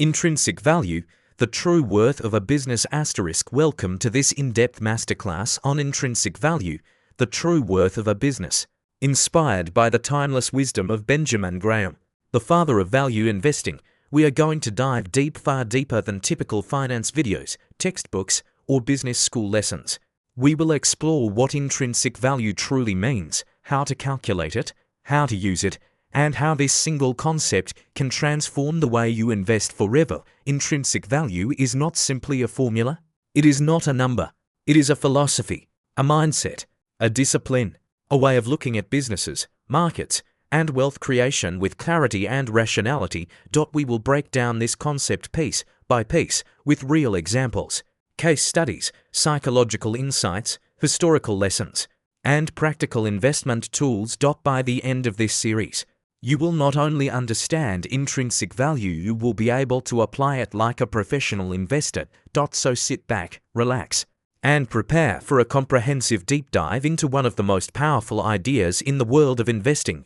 Intrinsic value, the true worth of a business *. Welcome to this in-depth masterclass on intrinsic value, the true worth of a business. Inspired by the timeless wisdom of Benjamin Graham, the father of value investing, we are going to dive deep, far deeper than typical finance videos, textbooks, or business school lessons. We will explore what intrinsic value truly means, how to calculate it, how to use it, and how this single concept can transform the way you invest forever. Intrinsic value is not simply a formula. It is not a number. It is a philosophy, a mindset, a discipline, a way of looking at businesses, markets, and wealth creation with clarity and rationality. We will break down this concept piece by piece with real examples, case studies, psychological insights, historical lessons, and practical investment tools. By the end of this series, you will not only understand intrinsic value, you will be able to apply it like a professional investor. So sit back, relax, and prepare for a comprehensive deep dive into one of the most powerful ideas in the world of investing.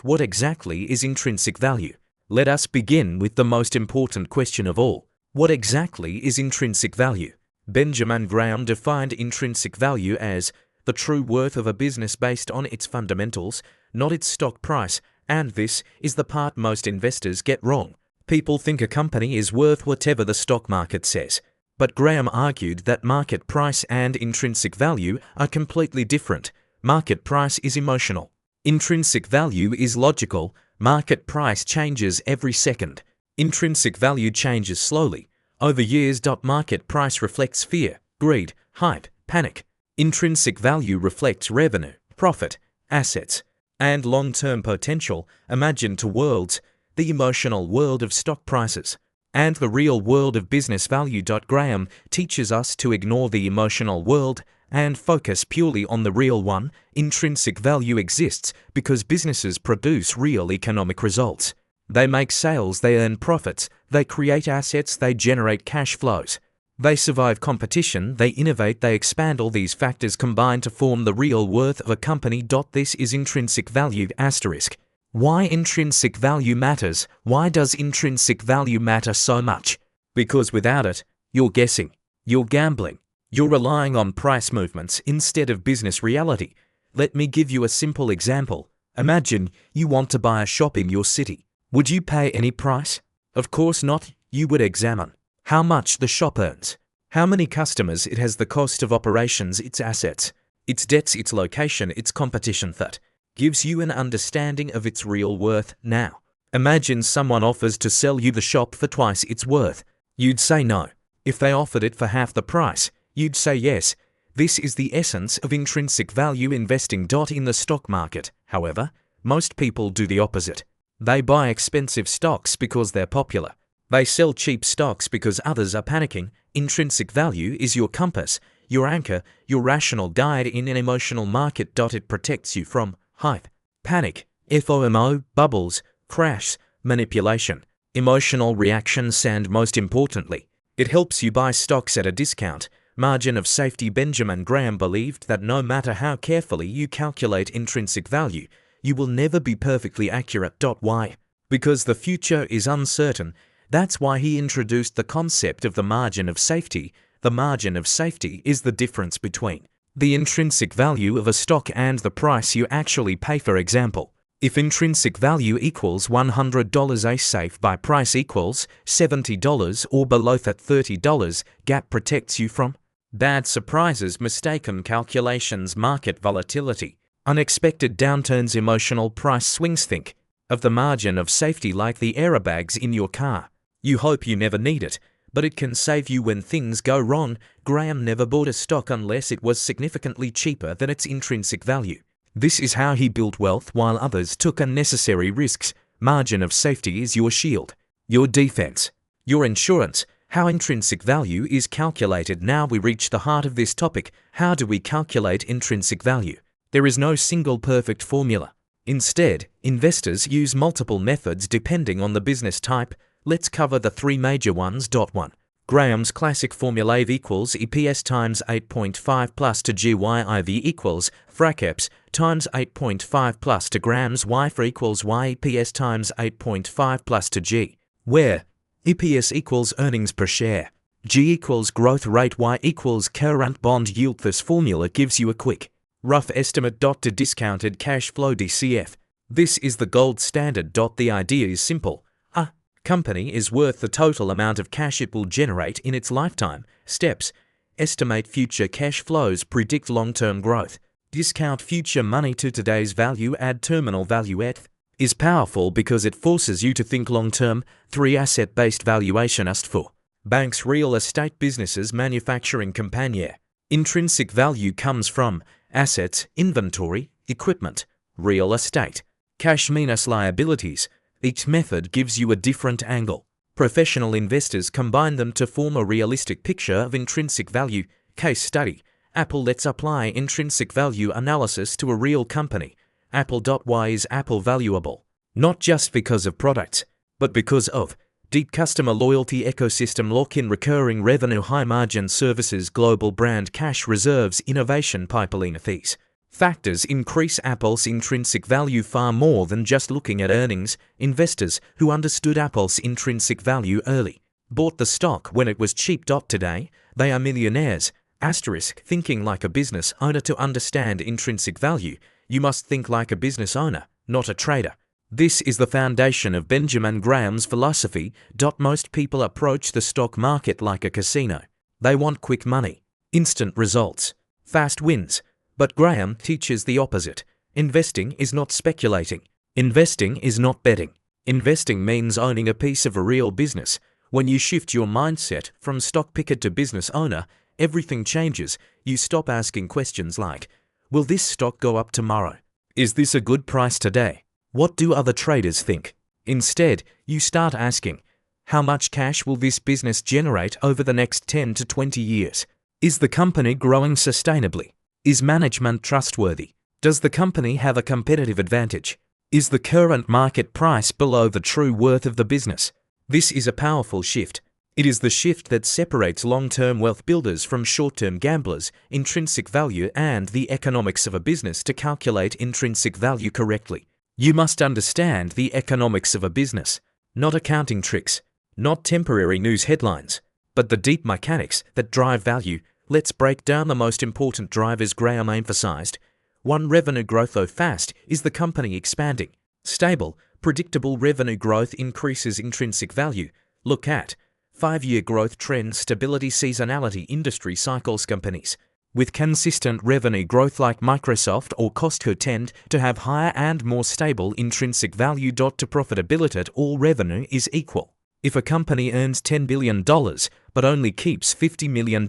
What exactly is intrinsic value? Let us begin with the most important question of all. What exactly is intrinsic value? Benjamin Graham defined intrinsic value as the true worth of a business based on its fundamentals, not its stock price. And this is the part most investors get wrong. People think a company is worth whatever the stock market says. But Graham argued that market price and intrinsic value are completely different. Market price is emotional. Intrinsic value is logical. Market price changes every second. Intrinsic value changes slowly, over years. Market price reflects fear, greed, hype, panic. Intrinsic value reflects revenue, profit, assets, and long-term potential. Imagine two worlds, the emotional world of stock prices and the real world of business value. Graham teaches us to ignore the emotional world and focus purely on the real one. Intrinsic value exists because businesses produce real economic results. They make sales, they earn profits, they create assets, they generate cash flows. They survive competition, they innovate, they expand. All these factors combine to form the real worth of a company. This is intrinsic value *. Why intrinsic value matters? Why does intrinsic value matter so much? Because without it, you're guessing, you're gambling, you're relying on price movements instead of business reality. Let me give you a simple example. Imagine you want to buy a shop in your city. Would you pay any price? Of course not. You would examine how much the shop earns, how many customers it has, the cost of operations, its assets, its debts, its location, its competition. That gives you an understanding of its real worth. Now, imagine someone offers to sell you the shop for twice its worth. You'd say no. If they offered it for half the price, you'd say yes. This is the essence of intrinsic value investing. In the stock market, however, most people do the opposite. They buy expensive stocks because they're popular. They sell cheap stocks because others are panicking. Intrinsic value is your compass, your anchor, your rational guide in an emotional market. It protects you from hype, panic, FOMO, bubbles, crash, manipulation, emotional reactions, and most importantly, it helps you buy stocks at a discount. Margin of safety. Benjamin Graham believed that no matter how carefully you calculate intrinsic value, you will never be perfectly accurate. Why? Because the future is uncertain. That's why he introduced the concept of the margin of safety. The margin of safety is the difference between the intrinsic value of a stock and the price you actually pay. For example, if intrinsic value equals $100, a safe buy price equals $70 or below that $30. Gap protects you from bad surprises, mistaken calculations, market volatility, unexpected downturns, emotional price swings. Think of the margin of safety like the airbags in your car. You hope you never need it, but it can save you when things go wrong. Graham never bought a stock unless it was significantly cheaper than its intrinsic value. This is how he built wealth while others took unnecessary risks. Margin of safety is your shield, your defense, your insurance. How intrinsic value is calculated. Now we reach the heart of this topic. How do we calculate intrinsic value? There is no single perfect formula. Instead, investors use multiple methods depending on the business type. Let's cover the three major ones. 1. Graham's classic formula equals EPS times 8.5 plus to GYIV equals FRACEPS times 8.5 plus to grams Y for equals Y EPS times 8.5 plus to G, where EPS equals earnings per share. G equals growth rate. Y equals current bond yield. This formula gives you a quick, rough estimate to discounted cash flow DCF. This is the gold standard. The idea is simple. A company is worth the total amount of cash it will generate in its lifetime. Steps: estimate future cash flows, predict long-term growth, discount future money to today's value, add terminal value. ETH is powerful because it forces you to think long-term. 3. Asset-based valuation. Asked for banks, real estate businesses, manufacturing company. Intrinsic value comes from assets, inventory, equipment, real estate, cash minus liabilities. Each method gives you a different angle. Professional investors combine them to form a realistic picture of intrinsic value. Case study: Apple. Let's apply intrinsic value analysis to a real company. Apple. Why is Apple valuable? Not just because of products, but because of deep customer loyalty, ecosystem lock-in, recurring revenue, high-margin services, global brand, cash reserves, innovation pipeline. These factors increase Apple's intrinsic value far more than just looking at earnings. Investors who understood Apple's intrinsic value early bought the stock when it was cheap. Today, they are millionaires. Thinking like a business owner. To understand intrinsic value, you must think like a business owner, not a trader. This is the foundation of Benjamin Graham's philosophy. Most people approach the stock market like a casino. They want quick money, instant results, fast wins. But Graham teaches the opposite. Investing is not speculating. Investing is not betting. Investing means owning a piece of a real business. When you shift your mindset from stock picker to business owner, everything changes. You stop asking questions like, will this stock go up tomorrow? Is this a good price today? What do other traders think? Instead, you start asking, how much cash will this business generate over the next 10 to 20 years? Is the company growing sustainably? Is management trustworthy? Does the company have a competitive advantage? Is the current market price below the true worth of the business? This is a powerful shift. It is the shift that separates long-term wealth builders from short-term gamblers. Intrinsic value and the economics of a business. To calculate intrinsic value correctly, you must understand the economics of a business, not accounting tricks, not temporary news headlines, but the deep mechanics that drive value. Let's break down the most important drivers Graham emphasized. 1. Revenue growth. Though fast, is the company expanding? Stable, predictable revenue growth increases intrinsic value. Look at 5-year growth trends, stability, seasonality, industry cycles. Companies with consistent revenue growth like Microsoft or Costco tend to have higher and more stable intrinsic value. To profitability. All revenue is equal. If a company earns $10 billion but only keeps $50 million,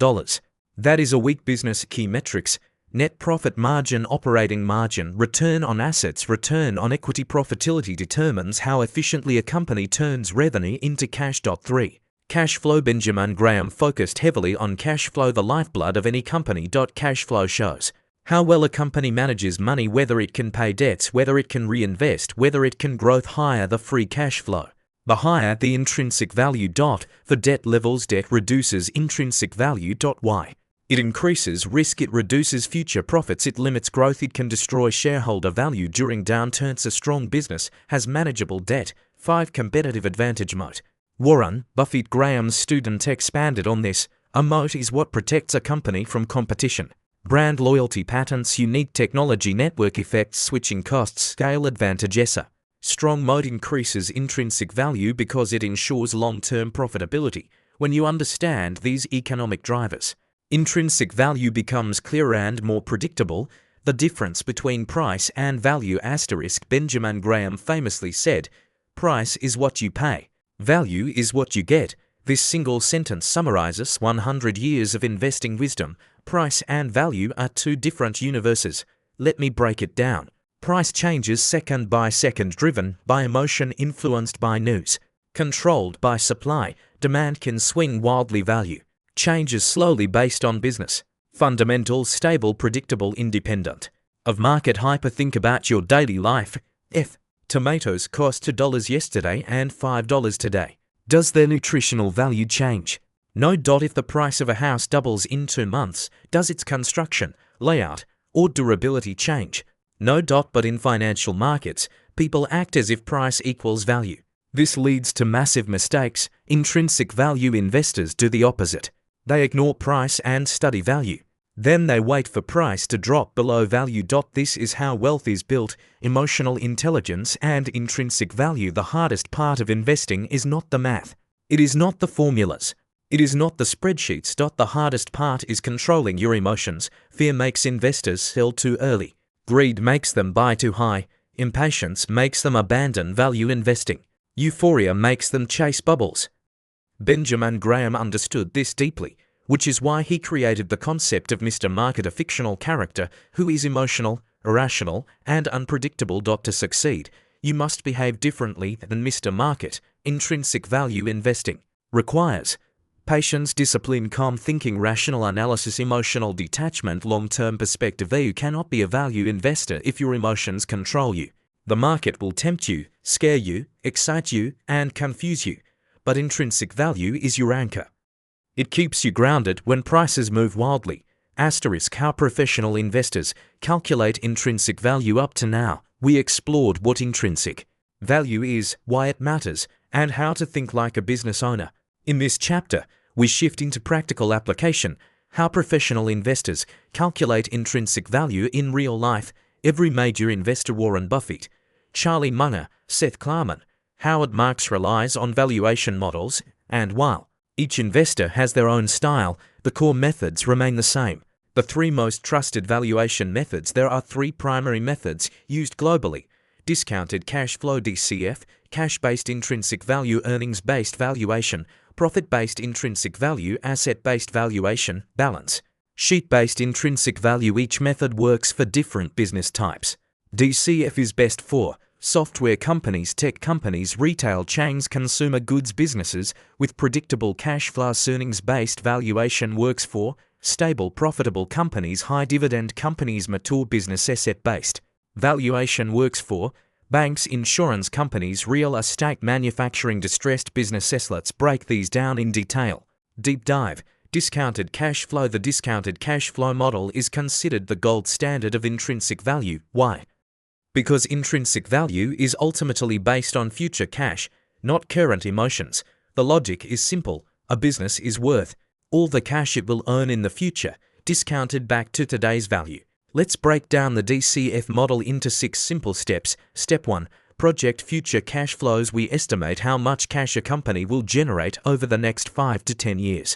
that is a weak business. Key metrics: net profit margin, operating margin, return on assets, return on equity. Profitability determines how efficiently a company turns revenue into cash. 3. Cash flow. Benjamin Graham focused heavily on cash flow, the lifeblood of any company. Cash flow shows how well a company manages money, whether it can pay debts, whether it can reinvest, whether it can grow. Higher the free cash flow, the higher the intrinsic value. For debt levels, debt reduces intrinsic value. Why? It increases risk, it reduces future profits, it limits growth, it can destroy shareholder value during downturns. A strong business has manageable debt. 5. Competitive advantage. Moat. Warren Buffett, Graham's student, expanded on this. A moat is what protects a company from competition. Brand loyalty, patents, unique technology, network effects, switching costs, scale advantage. Strong moat increases intrinsic value because it ensures long-term profitability. When you understand these economic drivers, intrinsic value becomes clearer and more predictable. The difference between price and value. Benjamin Graham famously said, price is what you pay, value is what you get. This single sentence summarizes 100 years of investing wisdom. Price and value are two different universes. Let me break it down. Price changes second by second, driven by emotion, influenced by news, controlled by supply. Demand can swing wildly. Value changes slowly based on business fundamentals, stable, predictable, independent of market hyper. Think about your daily life. Tomatoes cost $2 yesterday and $5 today. Does their nutritional value change? No. If the price of a house doubles in 2 months, does its construction, layout, or durability change? No. But in financial markets, people act as if price equals value. This leads to massive mistakes. Intrinsic value investors do the opposite. They ignore price and study value. Then they wait for price to drop below value. This is how wealth is built. Emotional intelligence and intrinsic value. The hardest part of investing is not the math. It is not the formulas. It is not the spreadsheets. The hardest part is controlling your emotions. Fear makes investors sell too early. Greed makes them buy too high. Impatience makes them abandon value investing. Euphoria makes them chase bubbles. Benjamin Graham understood this deeply, which is why he created the concept of Mr. Market, a fictional character who is emotional, irrational, and unpredictable. To succeed, you must behave differently than Mr. Market. Intrinsic value investing requires patience, discipline, calm thinking, rational analysis, emotional detachment, long-term perspective. You cannot be a value investor if your emotions control you. The market will tempt you, scare you, excite you, and confuse you, but intrinsic value is your anchor. It keeps you grounded when prices move wildly. How professional investors calculate intrinsic value. Up to now, we explored what intrinsic value is, why it matters, and how to think like a business owner. In this chapter, we shift into practical application, how professional investors calculate intrinsic value in real life. Every major investor, Warren Buffett, Charlie Munger, Seth Klarman, Howard Marks, relies on valuation models, and while each investor has their own style, the core methods remain the same. The three most trusted valuation methods. There are three primary methods used globally: discounted cash flow (DCF), cash-based intrinsic value, earnings-based valuation, profit-based intrinsic value, asset-based valuation, balance sheet-based intrinsic value. Each method works for different business types. DCF is best for software companies, tech companies, retail chains, consumer goods businesses with predictable cash flows. Earnings-based valuation works for stable, profitable companies, high dividend companies, mature business. Asset-based valuation works for banks, insurance companies, real estate, manufacturing, distressed businesses. Let's break these down in detail. Deep dive. Discounted cash flow. The discounted cash flow model is considered the gold standard of intrinsic value. Why? Because intrinsic value is ultimately based on future cash, not current emotions. The logic is simple. A business is worth all the cash it will earn in the future, discounted back to today's value. Let's break down the DCF model into 6 simple steps. Step 1. Project future cash flows. We estimate how much cash a company will generate over the next 5 to 10 years.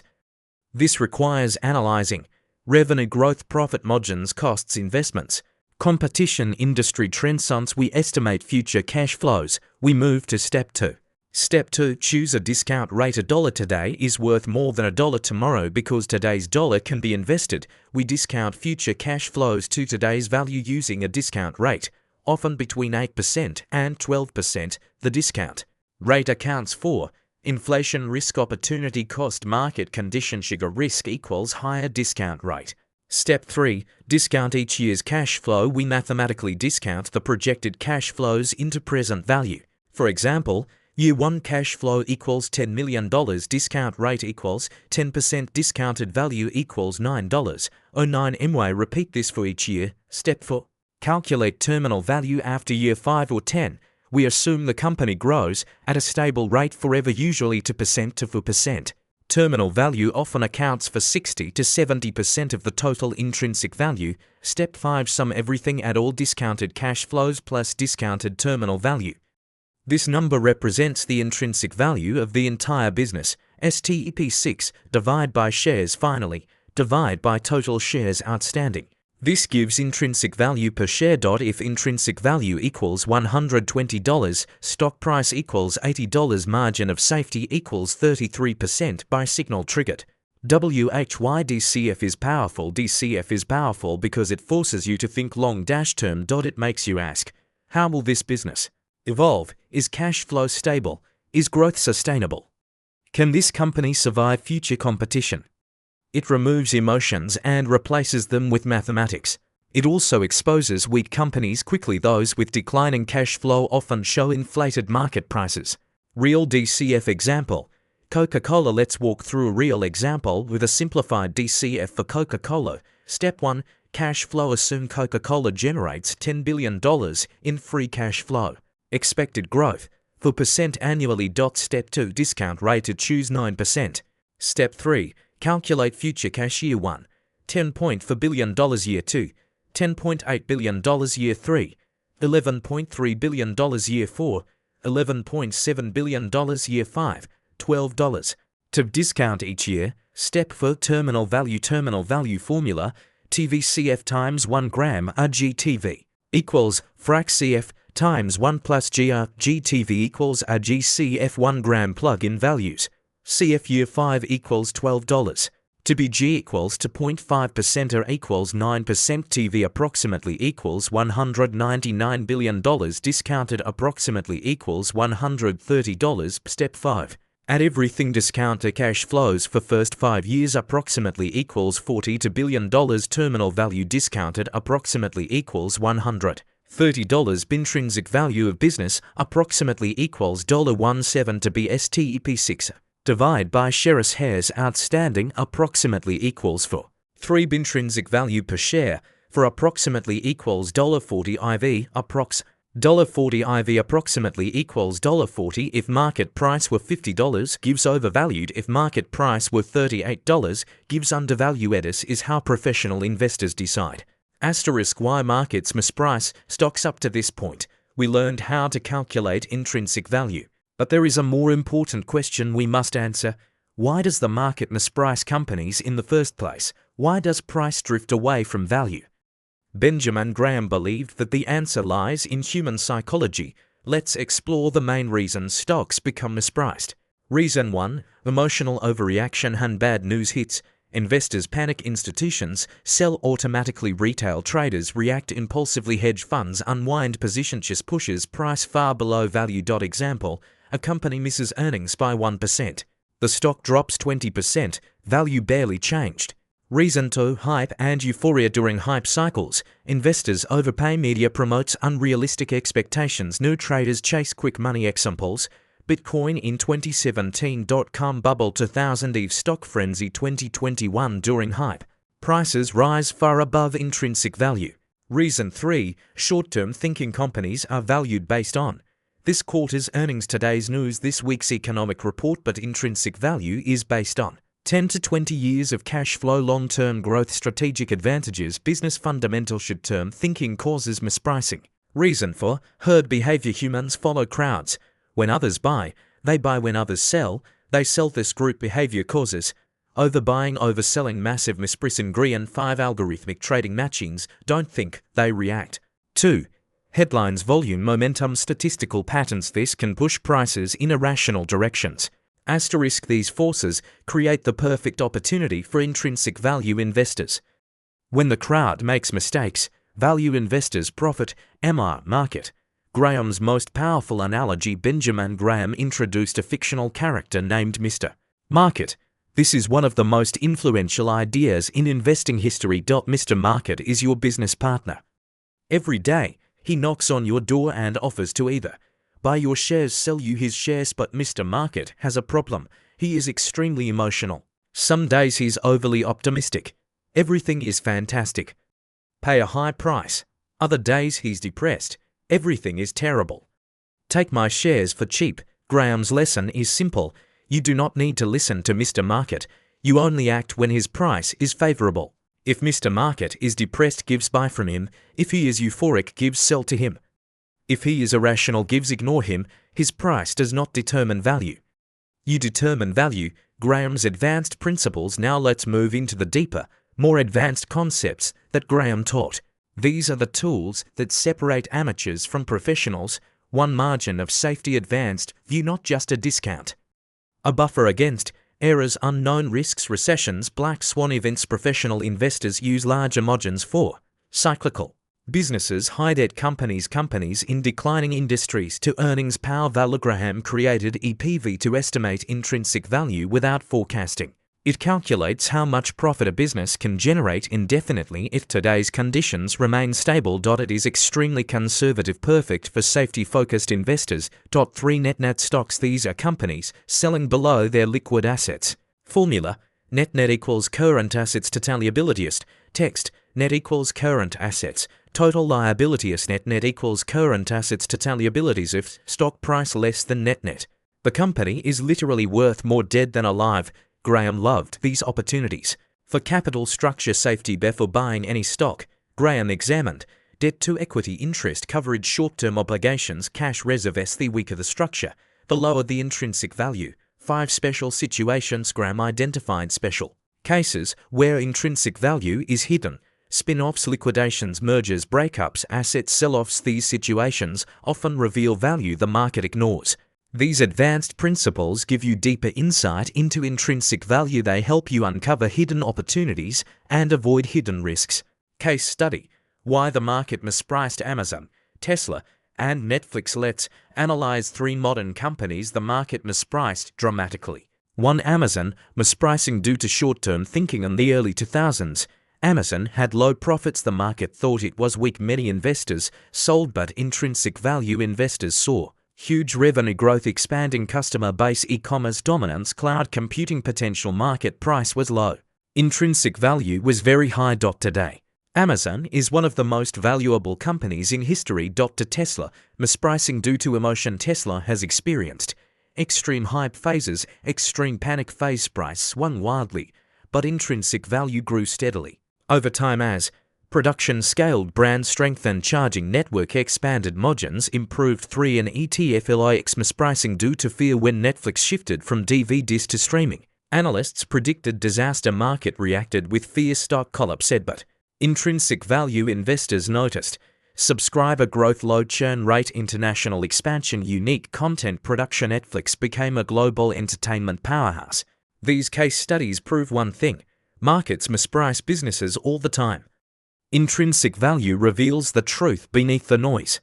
This requires analyzing revenue growth, profit margins, costs, investments, competition, industry trends. Once we estimate future cash flows, we move to Step 2. Step 2. Choose a discount rate. $1 today is worth more than $1 tomorrow because today's dollar can be invested. We discount future cash flows to today's value using a discount rate, often between 8% and 12%. The discount rate accounts for inflation, risk, opportunity cost, market condition. Sugar risk equals higher discount rate. Step 3. Discount each year's cash flow. We mathematically discount the projected cash flows into present value. For example, Year 1 cash flow equals $10 million. Discount rate equals 10%. Discounted value equals $9.09. Repeat this for each year. Step 4. Calculate terminal value after year 5 or 10. We assume the company grows at a stable rate forever, usually 2% to 4%. Terminal value often accounts for 60 to 70% of the total intrinsic value. Step 5. Sum everything, add all discounted cash flows plus discounted terminal value. This number represents the intrinsic value of the entire business. STEP 6. Divide by shares. Finally, divide by total shares outstanding. This gives intrinsic value per share. If intrinsic value equals $120, stock price equals $80, margin of safety equals 33% by signal triggered. Why DCF is powerful? DCF is powerful because it forces you to think long-term. It makes you ask, how will this business evolve? Is cash flow stable? Is growth sustainable? Can this company survive future competition? It removes emotions and replaces them with mathematics. It also exposes weak companies quickly. Those with declining cash flow often show inflated market prices. Real DCF example. Coca-Cola. Let's walk through a real example with a simplified DCF for Coca-Cola. Step 1. Cash flow. Assume Coca-Cola generates $10 billion in free cash flow. Expected growth, for percent annually. Step 2. Discount rate to choose 9%. Step 3. Calculate future cash year 1. 10.4 billion dollars year 2. 10.8 billion dollars year 3. 11.3 billion dollars year 4. 11.7 billion dollars year 5. $12. To discount each year. Step 4. Terminal value formula. TVCF times 1 gram RGTV equals frac CF times 1 plus GRGTV equals RGCF 1 gram plug-in values. CF year 5 equals $12. To be G equals to 0.5% or equals 9%. TV approximately equals $199 billion. Discounted approximately equals $130. Step 5. At everything discounted cash flows for first 5 years approximately equals $42 billion. Terminal value discounted approximately equals $130. Intrinsic value of business approximately equals $17 to be STEP6. Divide by shares outstanding approximately equals 4. 3. Intrinsic value per share for approximately equals $40 IV approx. $40 IV approximately equals $40 if market price were $50 gives overvalued if market price were $38 gives undervalued. This is how professional investors decide. Why markets misprice stocks. Up to this point, we learned how to calculate intrinsic value. But there is a more important question we must answer. Why does the market misprice companies in the first place? Why does price drift away from value? Benjamin Graham believed that the answer lies in human psychology. Let's explore the main reasons stocks become mispriced. Reason 1. Emotional overreaction and bad news hits. Investors panic, institutions sell automatically, retail traders react impulsively, hedge funds unwind position, just pushes price far below value. Example, a company misses earnings by 1%. The stock drops 20%, value barely changed. Reason 2. Hype and euphoria. During hype cycles, investors overpay, media promotes unrealistic expectations, new traders chase quick money. Examples, Bitcoin in 2017, .com bubble 2000, Eve stock frenzy 2021. During hype, prices rise far above intrinsic value. Reason 3. Short-term thinking. Companies are valued based on this quarter's earnings, today's news, this week's economic report, but intrinsic value is based on 10 to 20 years of cash flow, long-term growth, strategic advantages, business fundamentals. Short-term thinking causes mispricing. Reason 4. Herd behavior. Humans follow crowds. When others buy, they buy. When others sell, they sell. This group behavior causes overbuying, overselling, massive mispricing. Reason 5. Algorithmic trading. Machines don't think, they react. 2. Headlines, volume, momentum, statistical patterns. This can push prices in irrational directions. These forces create the perfect opportunity for intrinsic value investors. When the crowd makes mistakes, value investors profit. Market. Graham's most powerful analogy. Benjamin Graham introduced a fictional character named Mr. Market. This is one of the most influential ideas in investing history. Mr. Market is your business partner. Every day, he knocks on your door and offers to either buy your shares, sell you his shares. But Mr. Market has a problem. He is extremely emotional. Some days he's overly optimistic. Everything is fantastic. Pay a high price. Other days he's depressed. Everything is terrible. Take my shares for cheap. Graham's lesson is simple. You do not need to listen to Mr. Market. You only act when his price is favorable. If Mr. Market is depressed, gives buy from him. If he is euphoric, gives sell to him. If he is irrational, gives ignore him. His price does not determine value. You determine value. Graham's advanced principles. Now let's move into the deeper, more advanced concepts that Graham taught. These are the tools that separate amateurs from professionals. 1. Margin of safety. Advanced view, not just a discount. A buffer against errors, unknown risks, recessions, black swan events. Professional investors use larger margins for cyclical businesses, high-debt companies in declining industries to earnings power. Graham created EPV to estimate intrinsic value without forecasting. It calculates how much profit a business can generate indefinitely if today's conditions remain stable. It is extremely conservative, perfect for safety-focused investors. 3. Net stocks. These are companies selling below their liquid assets. Formula: net equals current assets to tallyabilityist. Text: net equals current assets Total liability as net equals current assets to liabilities if stock price less than net. The company is literally worth more dead than alive. Graham loved these opportunities. For capital structure safety before buying any stock, Graham examined debt to equity, interest coverage, short-term obligations, cash reserves. The weaker the structure, the lower the intrinsic value. 5 special situations. Graham identified special cases where intrinsic value is hidden. Spin-offs, liquidations, mergers, breakups, asset sell-offs. These situations often reveal value the market ignores. These advanced principles give you deeper insight into intrinsic value. They help you uncover hidden opportunities and avoid hidden risks. Case study: why the market mispriced Amazon, Tesla, and Netflix. Let's analyze 3 modern companies the market mispriced dramatically. 1. Amazon, mispricing due to short-term thinking. In the early 2000s, Amazon had low profits. The market thought it was weak. Many investors sold, but intrinsic value investors saw huge revenue growth, expanding customer base, e-commerce dominance, cloud computing potential. Market price was low. Intrinsic value was very high. Today, Amazon is one of the most valuable companies in history. To Tesla, mispricing due to emotion. Tesla has experienced extreme hype phases, extreme panic phase. Price swung wildly, but intrinsic value grew steadily over time as production scaled, brand strengthened, charging network expanded, margins improved. 3. An ETFLIX mispricing due to fear when Netflix shifted from DVDs to streaming. Analysts predicted disaster. Market reacted with fear. Stock collapse, but intrinsic value investors noticed subscriber growth, low churn rate, international expansion, unique content production. Netflix became a global entertainment powerhouse. These case studies prove one thing: markets misprice businesses all the time. Intrinsic value reveals the truth beneath the noise.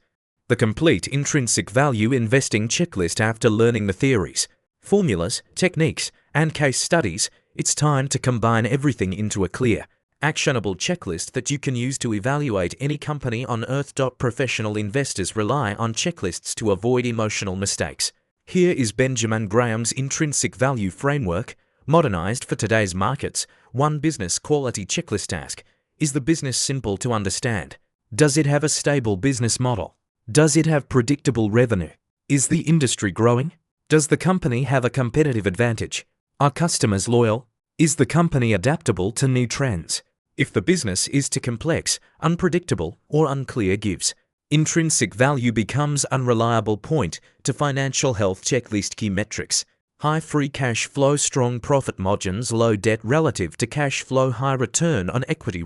The complete intrinsic value investing checklist. After learning the theories, formulas, techniques, and case studies, it's time to combine everything into a clear, actionable checklist that you can use to evaluate any company on earth. Professional investors rely on checklists to avoid emotional mistakes. Here is Benjamin Graham's intrinsic value framework, modernized for today's markets. 1. Business quality checklist. Ask: is the business simple to understand? Does it have a stable business model? Does it have predictable revenue? Is the industry growing? Does the company have a competitive advantage? Are customers loyal? Is the company adaptable to new trends? If the business is too complex, unpredictable, or unclear, gives intrinsic value becomes unreliable. Point to financial health checklist. Key metrics: high free cash flow, strong profit margins, low debt relative to cash flow, high return on equity.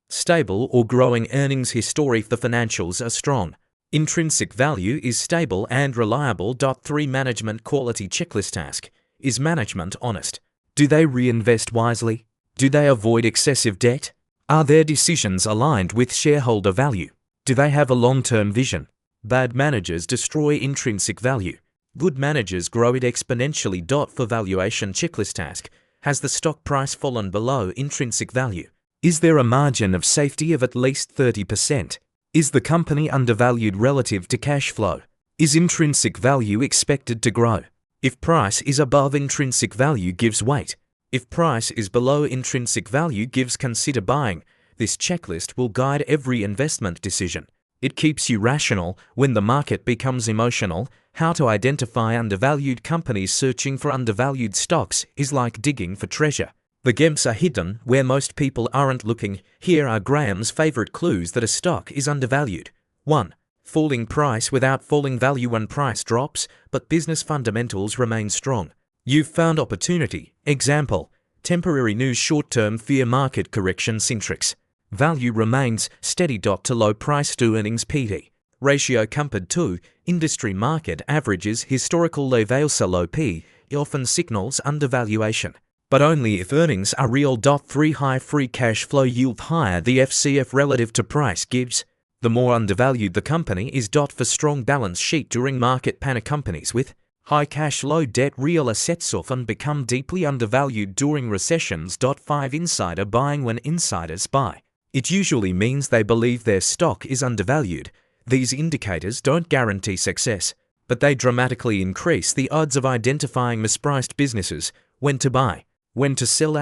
Stable or growing earnings. History: if the financials are strong, intrinsic value is stable and reliable. 3. Management quality checklist. Ask: is management honest? Do they reinvest wisely? Do they avoid excessive debt? Are their decisions aligned with shareholder value? Do they have a long-term vision? Bad managers destroy intrinsic value. Good managers grow it exponentially. For valuation checklist. Ask: has the stock price fallen below intrinsic value? Is there a margin of safety of at least 30%? Is the company undervalued relative to cash flow? Is intrinsic value expected to grow? If price is above intrinsic value, gives weight. If price is below intrinsic value, gives consider buying. This checklist will guide every investment decision. It keeps you rational when the market becomes emotional. How to identify undervalued companies. Searching for undervalued stocks is like digging for treasure. The gems are hidden where most people aren't looking. Here are Graham's favorite clues that a stock is undervalued. 1. Falling price without falling value. When price drops, but business fundamentals remain strong, you've found opportunity. Example: temporary news, short-term fear, market correction. Centrix: value remains steady. To low price to earnings PT ratio. Compared to industry market averages, historical level. Low P often signals undervaluation, but only if earnings are real. 3. High free cash flow yield. Higher the FCF relative to price gives, the more undervalued the company is. For strong balance sheet during market panic. Companies with high cash, low debt, real assets often become deeply undervalued during recessions. 5. Insider buying. When insiders buy, it usually means they believe their stock is undervalued. These indicators don't guarantee success, but they dramatically increase the odds of identifying mispriced businesses. When to buy, when to sell.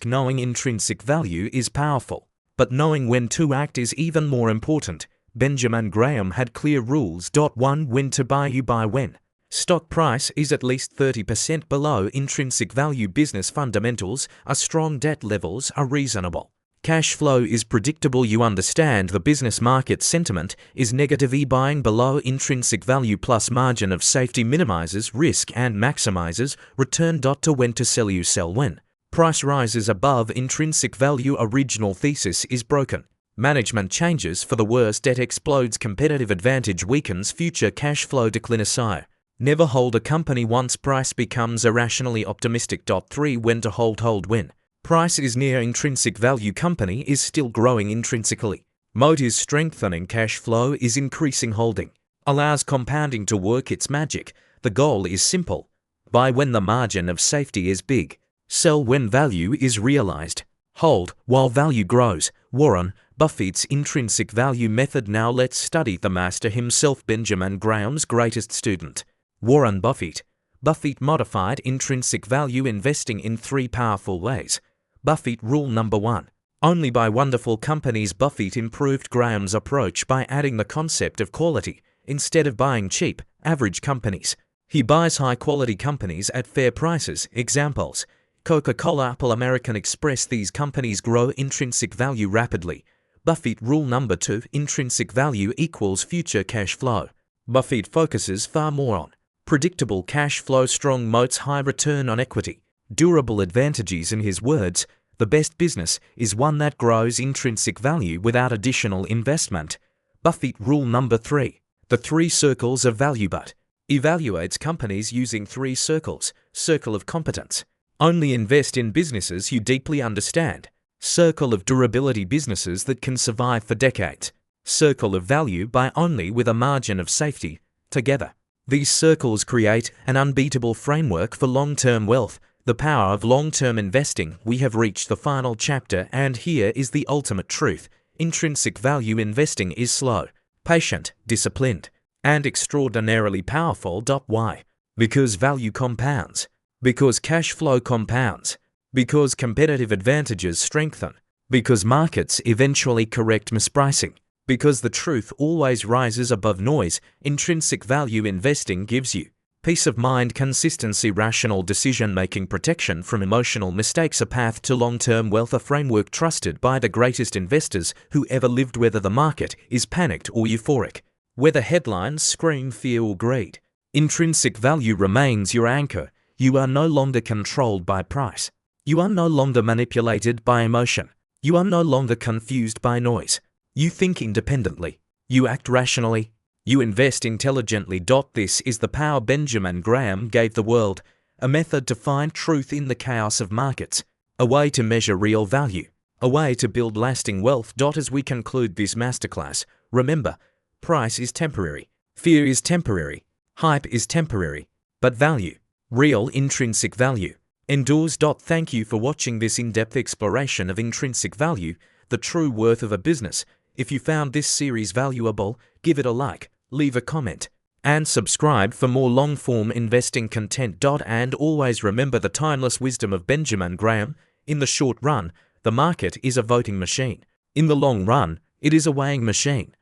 Knowing intrinsic value is powerful, but knowing when to act is even more important. Benjamin Graham had clear rules. 1. When to buy. You buy when stock price is at least 30% below intrinsic value. Business fundamentals are strong. Debt levels are reasonable. Cash flow is predictable. You understand the business market sentiment is negative. Buying below intrinsic value plus margin of safety minimizes risk and maximizes return. To when to sell. You sell when price rises above intrinsic value. Original thesis is broken. Management changes for the worse. Debt explodes. Competitive advantage weakens. Future cash flow declines. Never hold a company once price becomes irrationally optimistic. 3. When to hold. Hold when price is near intrinsic value. Company is still growing intrinsically. Moat is strengthening. Cash flow is increasing. Holding allows compounding to work its magic. The goal is simple. Buy when the margin of safety is big. Sell when value is realized. Hold while value grows. Warren Buffett's intrinsic value method. Now let's study the master himself, Benjamin Graham's greatest student, Warren Buffett. Buffett modified intrinsic value investing in 3 powerful ways. Buffett rule number 1. Only buy wonderful companies. Buffett improved Graham's approach by adding the concept of quality instead of buying cheap, average companies. He buys high-quality companies at fair prices. Examples: Coca-Cola, Apple, American Express. These companies grow intrinsic value rapidly. Buffett rule number 2. Intrinsic value equals future cash flow. Buffett focuses far more on predictable cash flow, strong moats, high return on equity, durable advantages. In his words, the best business is one that grows intrinsic value without additional investment. Buffett rule number 3. The 3 circles of value. Buffett evaluates companies using 3 circles. Circle of competence: only invest in businesses you deeply understand. Circle of durability: businesses that can survive for decades. Circle of value: buy only with a margin of safety. Together, these circles create an unbeatable framework for long-term wealth. The power of long-term investing. We have reached the final chapter, and here is the ultimate truth. Intrinsic value investing is slow, patient, disciplined, and extraordinarily powerful. Why? Because value compounds. Because cash flow compounds. Because competitive advantages strengthen. Because markets eventually correct mispricing. Because the truth always rises above noise. Intrinsic value investing gives you peace of mind, consistency, rational decision-making, protection from emotional mistakes, a path to long-term wealth, a framework trusted by the greatest investors who ever lived. Whether the market is panicked or euphoric, whether headlines scream fear or greed, intrinsic value remains your anchor. You are no longer controlled by price. You are no longer manipulated by emotion. You are no longer confused by noise. You think independently. You act rationally. You invest intelligently. This is the power Benjamin Graham gave the world, a method to find truth in the chaos of markets, a way to measure real value, a way to build lasting wealth. As we conclude this masterclass, remember, price is temporary, fear is temporary, hype is temporary, but value, real intrinsic value, endures. Thank you for watching this in-depth exploration of intrinsic value, the true worth of a business. If you found this series valuable, give it a like, leave a comment, and subscribe for more long-form investing content. And always remember the timeless wisdom of Benjamin Graham: in the short run, the market is a voting machine. In the long run, it is a weighing machine.